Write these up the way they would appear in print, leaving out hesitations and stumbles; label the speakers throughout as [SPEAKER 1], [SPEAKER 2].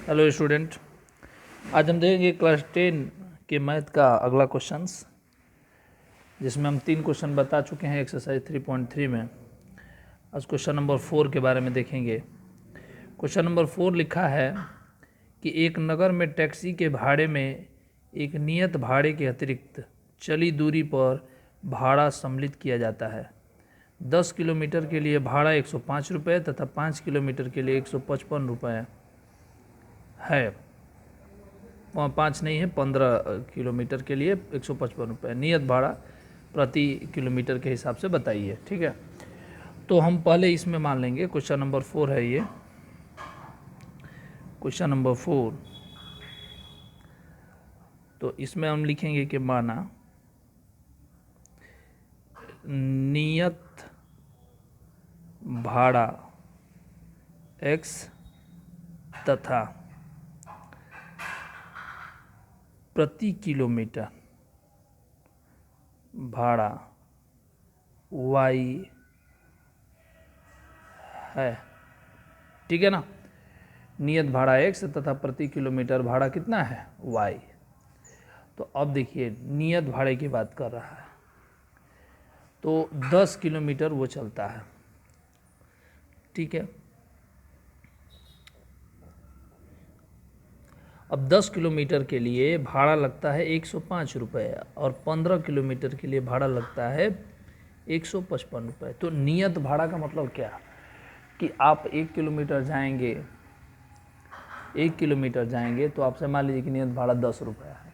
[SPEAKER 1] Hello student, आज हम देखेंगे क्लास 10 के मैथ का अगला क्वेश्चंस, जिसमें हम 3 क्वेश्चन बता चुके हैं एक्सरसाइज 3.3 में। आज क्वेश्चन नंबर 4 के बारे में देखेंगे। क्वेश्चन नंबर 4 लिखा है कि एक नगर में टैक्सी के भाड़े में एक नियत भाड़े के अतिरिक्त चली दूरी पर भाड़ा सम्मिलित किया जाता है। 10 किलोमीटर के लिए भाड़ा 105 रुपये तथा 5 किलोमीटर के लिए 155 रुपये है। 5 नहीं है, 15 किलोमीटर के लिए 155 रुपये नियत भाड़ा प्रति किलोमीटर के हिसाब से बताइए। ठीक है, तो हम पहले इसमें मान लेंगे। क्वेश्चन नंबर 4 है ये, क्वेश्चन नंबर 4। तो इसमें हम लिखेंगे कि माना नियत भाड़ा x तथा प्रति किलोमीटर भाड़ा y है। ठीक है ना, नियत भाड़ा x तथा प्रति किलोमीटर भाड़ा कितना है y। तो अब देखिए, नियत भाड़े की बात कर रहा है तो 10 किलोमीटर वो चलता है। ठीक है, अब 10 किलोमीटर के लिए भाड़ा लगता है 105 रुपये और 15 किलोमीटर के लिए भाड़ा लगता है 155 रुपये। तो नियत भाड़ा का मतलब क्या कि आप 1 किलोमीटर जाएंगे तो आपसे मान लीजिए कि नियत भाड़ा 10 रुपये है,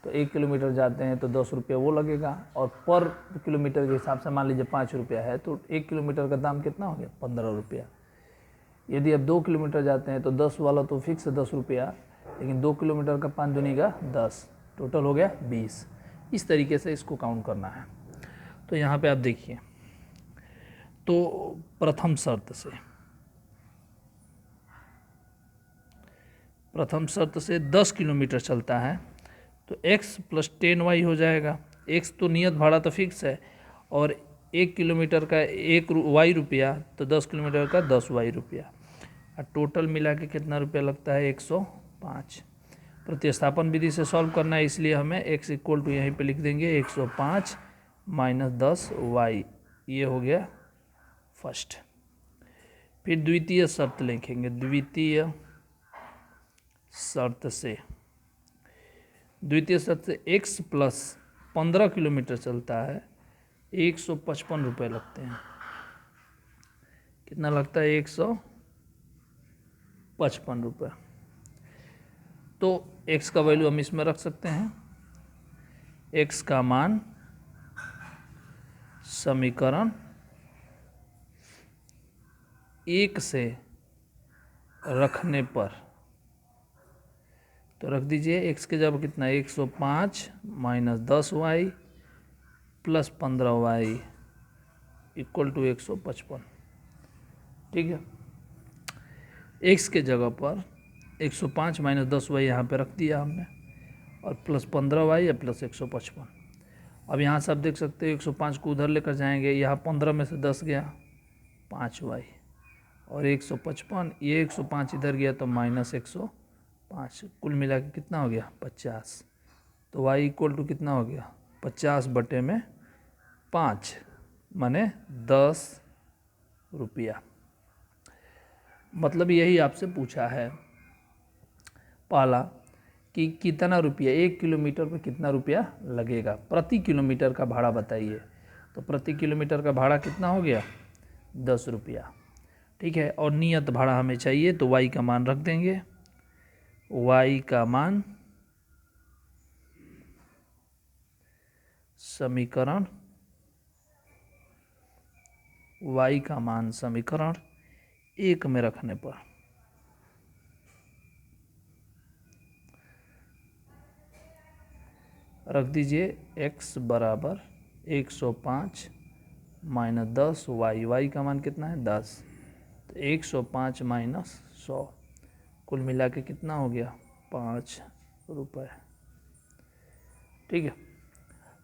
[SPEAKER 1] तो 1 किलोमीटर जाते हैं तो 10 रुपये वो लगेगा, और पर किलोमीटर के हिसाब से मान लीजिए 5 रुपया है, तो 1 किलोमीटर का दाम कितना हो गया 15 रुपया। यदि आप 2 किलोमीटर जाते हैं तो 10 वाला तो फिक्स है 10 रुपया, लेकिन 2 किलोमीटर का 5 दूनी का 10, टोटल हो गया 20। इस तरीके से इसको काउंट करना है। तो यहाँ पे आप देखिए, तो प्रथम शर्त से 10 किलोमीटर चलता है तो x + 10y हो जाएगा। x तो नियत भाड़ा तो फिक्स है, और 1 किलोमीटर का 1 y रुपया, तो 10 किलोमीटर का 10 y रुपया, और टोटल मिला के कितना रुपया लगता है 105। प्रतिस्थापन विधि से सॉल्व करना है, इसलिए हमें x = यहीं पे लिख देंगे 105 - 10y। ये हो गया फर्स्ट। फिर द्वितीय शर्त लिखेंगे। द्वितीय शर्त से x + 15 किलोमीटर चलता है 155 रुपये लगते हैं। कितना लगता है 155 रुपये। तो x का वैल्यू हम इसमें रख सकते हैं। x का मान समीकरण 1 से रखने पर, तो रख दीजिए x के जब कितना 105 - 10y + 15y = 155। ठीक है, x के जगह पर 105 - 10y यहाँ पे रख दिया हमने, और प्लस 15y या प्लस 155। अब यहाँ से आप देख सकते हो 105 को उधर लेकर जाएंगे, यहाँ 15 में से 10 गया 5y, और 155, ये 105 इधर गया तो -105, कुल मिला के कितना हो गया 50। तो y = कितना हो गया 50/5 माने 10 रुपया। मतलब यही आपसे पूछा है पहला कि कितना रुपया 1 किलोमीटर पे कितना रुपया लगेगा, प्रति किलोमीटर का भाड़ा बताइए। तो प्रति किलोमीटर का भाड़ा कितना हो गया 10 रुपया। ठीक है, और नियत भाड़ा हमें चाहिए, तो y का मान रख देंगे। y का मान समीकरण समीकरण 1 में रखने पर रख दीजिए x = 105 - 10y। y का मान कितना है 10, तो 105 - 100, कुल मिला के कितना हो गया 5 रुपये। ठीक है,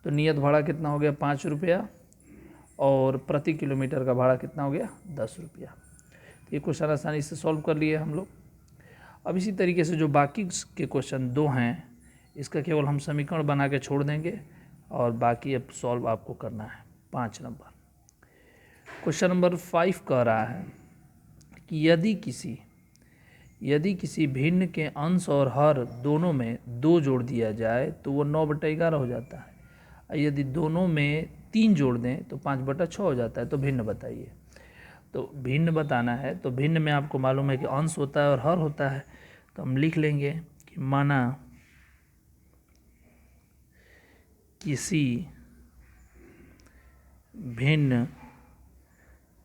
[SPEAKER 1] तो नियत भाड़ा कितना हो गया 5 रुपया, और प्रति किलोमीटर का भाड़ा कितना हो गया 10 रुपया। ये क्वेश्चन आसानी से सॉल्व कर लिए हम लोग। अब इसी तरीके से जो बाकी के क्वेश्चन 2 हैं, इसका केवल हम समीकरण बना के छोड़ देंगे और बाकी अब सॉल्व आपको करना है। 5 नंबर क्वेश्चन नंबर 5 कह रहा है कि यदि किसी भिन्न के अंश और हर दोनों में 2 जोड़ दिया जाए तो वो 9/11 हो जाता है, और यदि दोनों में 3 जोड़ दें तो 5/6 हो जाता है। तो भिन्न बताइए। तो भिन्न बताना है, तो भिन्न में आपको मालूम है कि अंश होता है और हर होता है, तो हम लिख लेंगे कि माना किसी भिन्न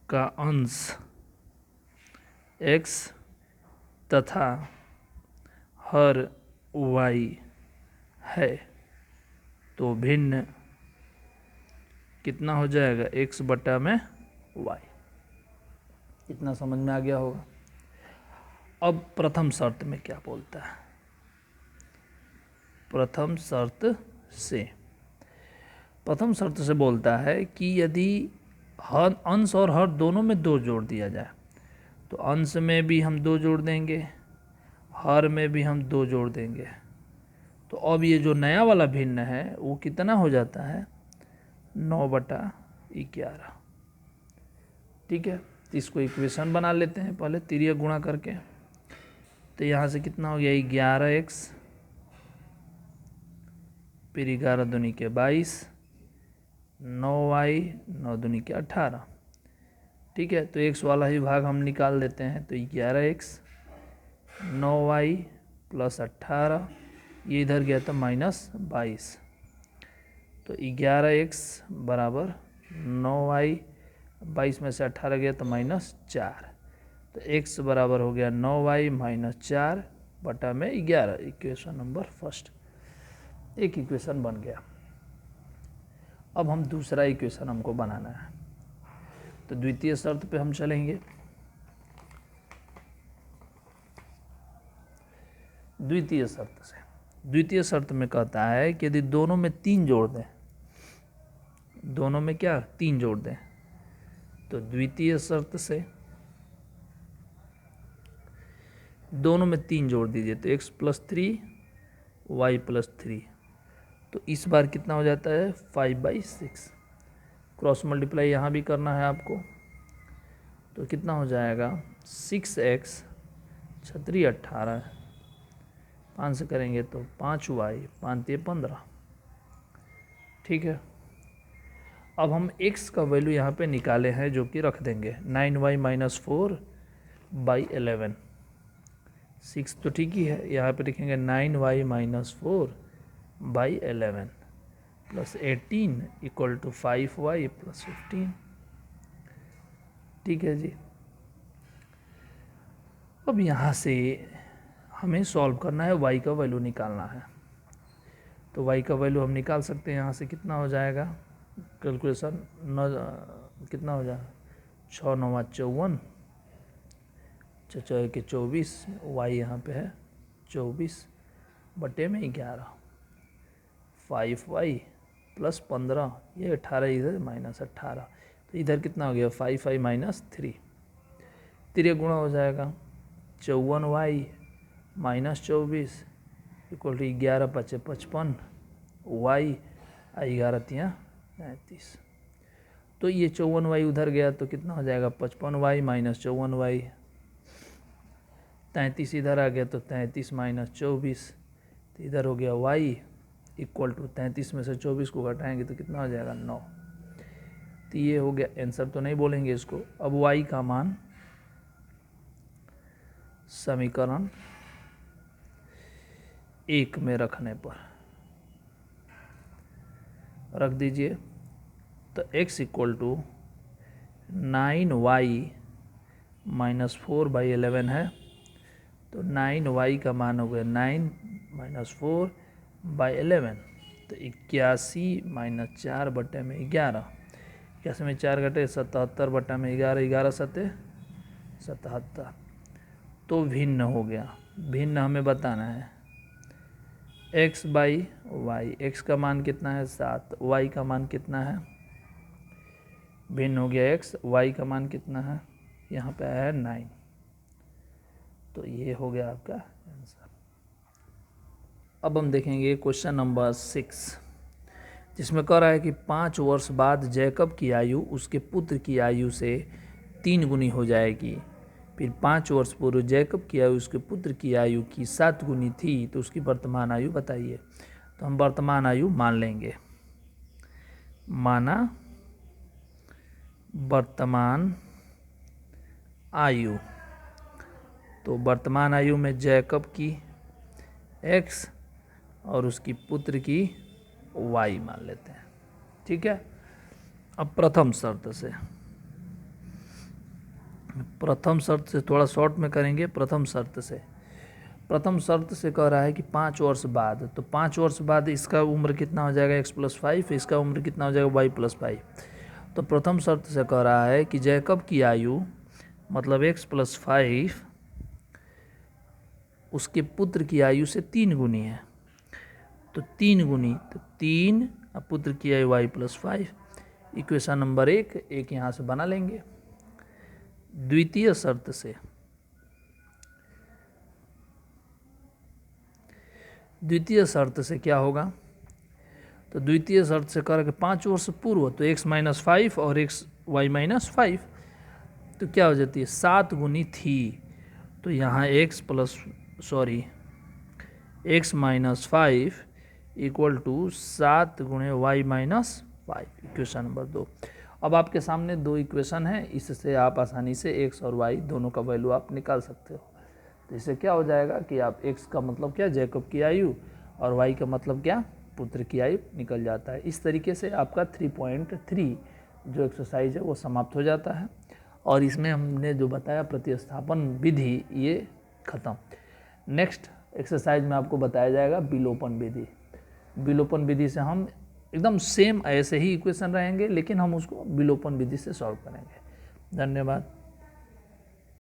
[SPEAKER 1] का अंश x तथा हर y है, तो भिन्न कितना हो जाएगा, x/y। इतना समझ में आ गया होगा। अब प्रथम शर्त में क्या बोलता है, प्रथम शर्त से बोलता है कि यदि हर अंश और हर दोनों में 2 जोड़ दिया जाए, तो अंश में भी हम 2 जोड़ देंगे, हर में भी हम 2 जोड़ देंगे। तो अब ये जो नया वाला भिन्न है वो कितना हो जाता है, 9/11। ठीक है, तो इसको इक्वेशन बना लेते हैं पहले तिर्यक गुणा करके। तो यहाँ से कितना हो गया, 11x, फिर 11 दूनी के 22, 9y, 9 दूनी के 18। ठीक है, तो x वाला ही भाग हम निकाल देते हैं। तो 11x, 9y प्लस 18, ये इधर गया तो -22। तो 11x बराबर 9y, 22 में से 18 गया तो -4। तो x बराबर हो गया 9y -4 बटा में 11। इक्वेशन नंबर फर्स्ट, एक इक्वेशन बन गया। अब हम दूसरा इक्वेशन हमको बनाना है, तो द्वितीय शर्त पे हम चलेंगे। द्वितीय शर्त में कहता है कि यदि दोनों में 3 जोड़ दें, दोनों में क्या 3 जोड़ दें, तो द्वितीय शर्त से दोनों में 3 जोड़ दीजिए, तो x + 3 y + 3। तो इस बार कितना हो जाता है, 5/6। क्रॉस मल्टीप्लाई यहाँ भी करना है आपको, तो कितना हो जाएगा, 6x, 6 × 18, 5 से करेंगे तो 5y, 5 × 15। ठीक है, अब हम x का वैल्यू यहाँ पे निकाले हैं, जो कि रख देंगे 9y - 4/11। 6 तो ठीक ही है, यहाँ पे लिखेंगे 9y - 4/11 प्लस 18 = 5y + 15। ठीक है जी। अब यहाँ से हमें सॉल्व करना है, y का वैल्यू निकालना है। तो y का वैल्यू हम निकाल सकते हैं। यहाँ से कितना हो जाएगा, कैलकुलेशन कितना हो जाएगा, 6 × 9 = 54, 6 × 24, y यहाँ पे है 24 बटे में 11, 5y + 15, ये 18 इधर -18, तो इधर कितना हो गया, 5y - 3। तिर्यक गुणा हो जाएगा, 54y - 24 = 11 × 5 = 55, y 11 × 3 = 33। तो ये 54y उधर गया तो कितना हो जाएगा, 55y - 54y, 33 इधर आ गया तो 33 - 24, तो इधर हो गया y = 33 में से 24 को घटाएंगे तो कितना हो जाएगा, 9। तो ये हो गया आंसर, तो नहीं बोलेंगे इसको। अब y का मान समीकरण 1 में रखने पर रख दीजिए, तो x = 9y - 4/11 है, तो 9y का मान हो गया 9 - 4/11, तो 81 - 4 बटे में 11, 81 में 4 घटे 77 बटा में 11, 11 × 7 = 77। तो भिन्न हो गया। भिन्न हमें बताना है x/y, x का मान कितना है 7, y का मान कितना है, भिन्न हो गया x, y का मान कितना है, यहाँ पे आया है 9। तो ये हो गया आपका आंसर। अब हम देखेंगे क्वेश्चन नंबर 6, जिसमें कह रहा है कि 5 वर्ष बाद जैकब की आयु उसके पुत्र की आयु से 3 गुनी हो जाएगी। फिर 5 वर्ष पूर्व जैकब की आयु उसके पुत्र की आयु की 7 गुनी थी, तो उसकी वर्तमान आयु बताइए। तो हम वर्तमान आयु मान लेंगे, माना वर्तमान आयु। तो वर्तमान आयु में जैकब की x और उसकी पुत्र की y मान लेते हैं। ठीक है। अब प्रथम शर्त से थोड़ा शॉर्ट में करेंगे। प्रथम शर्त से कह रहा है कि 5 वर्ष बाद, तो 5 वर्ष बाद इसका उम्र कितना हो जाएगा x+5, इसका उम्र कितना हो जाएगा y+5। तो प्रथम शर्त से कह रहा है कि जैकब की आयु मतलब x+5 उसके पुत्र की आयु से 3 गुनी है। तो 3 गुनी, तो 3 और पुत्र की आयु y+5, इक्वेशन नंबर 1 यहाँ से बना लेंगे। द्वितीय शर्त से क्या होगा, तो द्वितीय शर्त से कह 5 वर्ष पूर्व, तो x-5 और y-5, तो क्या हो जाती है 7 गुनी थी। तो यहाँ x-5 इक्वल टू 7 गुणे y-5, इक्वेशन नंबर 2। अब आपके सामने 2 इक्वेशन है, इससे आप आसानी से x और y दोनों का वैल्यू आप निकाल सकते हो। तो इससे क्या हो जाएगा कि आप x का मतलब क्या जैकब की आयु और y का मतलब क्या पुत्र की आयु निकल जाता है। इस तरीके से आपका 3.3 जो एक्सरसाइज है वो समाप्त हो जाता है। और इसमें हमने जो बताया प्रतिस्थापन विधि, ये ख़त्म। नेक्स्ट एक्सरसाइज में आपको बताया जाएगा विलोपन विधि। विलोपन विधि से हम एकदम सेम ऐसे ही इक्वेशन रहेंगे, लेकिन हम उसको विलोपन विधि से सॉल्व करेंगे। धन्यवाद।